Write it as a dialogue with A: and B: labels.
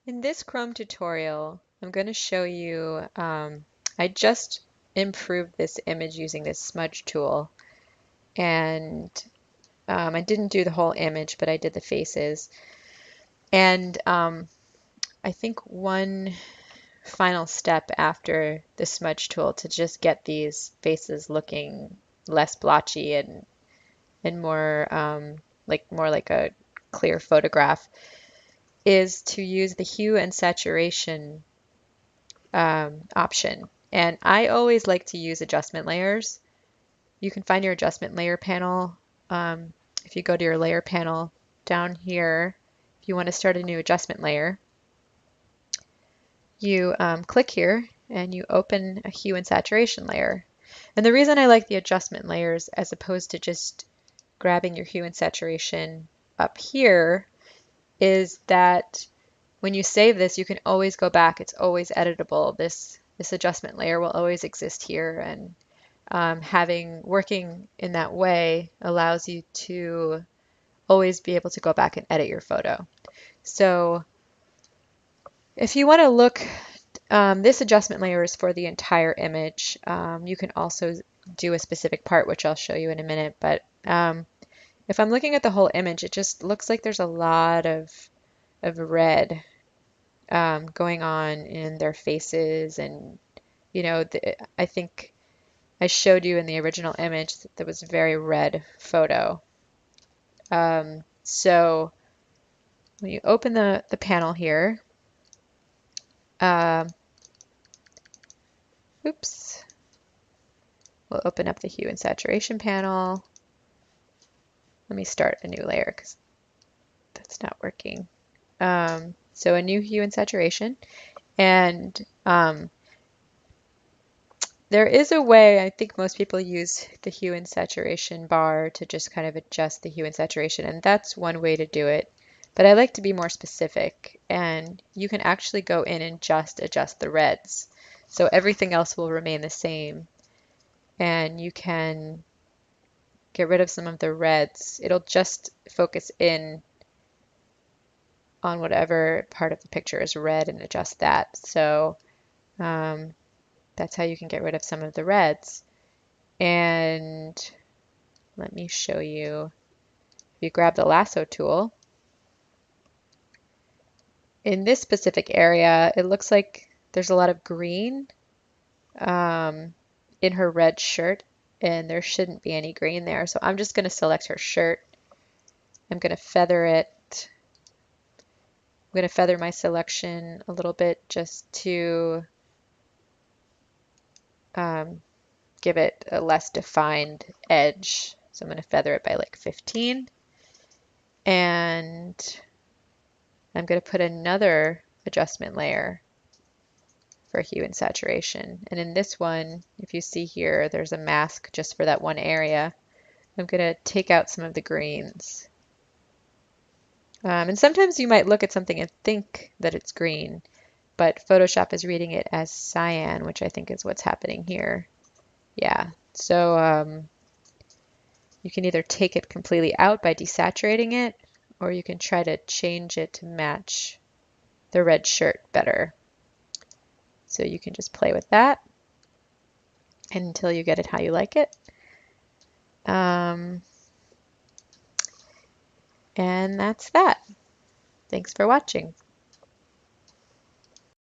A: In this Chrome tutorial, I'm going to show you, I just improved this image using this smudge tool, and I didn't do the whole image, but I did the faces. And I think one final step after the smudge tool to just get these faces looking less blotchy and more more like a clear photograph is to use the hue and saturation option. And I always like to use adjustment layers. You can find your adjustment layer panel. If you go to your layer panel down here, if you want to start a new adjustment layer, you click here and you open a hue and saturation layer. And the reason I like the adjustment layers as opposed to just grabbing your hue and saturation up here is that when you save this, you can always go back. It's always editable. This adjustment layer will always exist here, and working in that way allows you to always be able to go back and edit your photo. So if you want to look, this adjustment layer is for the entire image. You can also do a specific part, which I'll show you in a minute, but if I'm looking at the whole image, it just looks like there's a lot of red going on in their faces, and I think I showed you in the original image that there was a very red photo. So when you open the panel here, oops, we'll open up the hue and saturation panel. Let me start a new layer because that's not working. So a new hue and saturation, and there is a way, I think most people use the hue and saturation bar to just kind of adjust the hue and saturation, and that's one way to do it. But I like to be more specific, and you can actually go in and just adjust the reds. So everything else will remain the same, and you can get rid of some of the reds. It'll just focus in on whatever part of the picture is red and adjust that. So that's how you can get rid of some of the reds. And let me show you. If you grab the lasso tool, in this specific area, it looks like there's a lot of green in her red shirt, and there shouldn't be any green there. So I'm just going to select her shirt. I'm going to feather it. I'm going to feather my selection a little bit just to give it a less defined edge. So I'm going to feather it by like 15. And I'm going to put another adjustment layer for hue and saturation. And in this one, if you see here, there's a mask just for that one area. I'm going to take out some of the greens. And sometimes you might look at something and think that it's green, but Photoshop is reading it as cyan, which I think is what's happening here. Yeah, so you can either take it completely out by desaturating it, or you can try to change it to match the red shirt better. So you can just play with that until you get it how you like it. And that's that. Thanks for watching.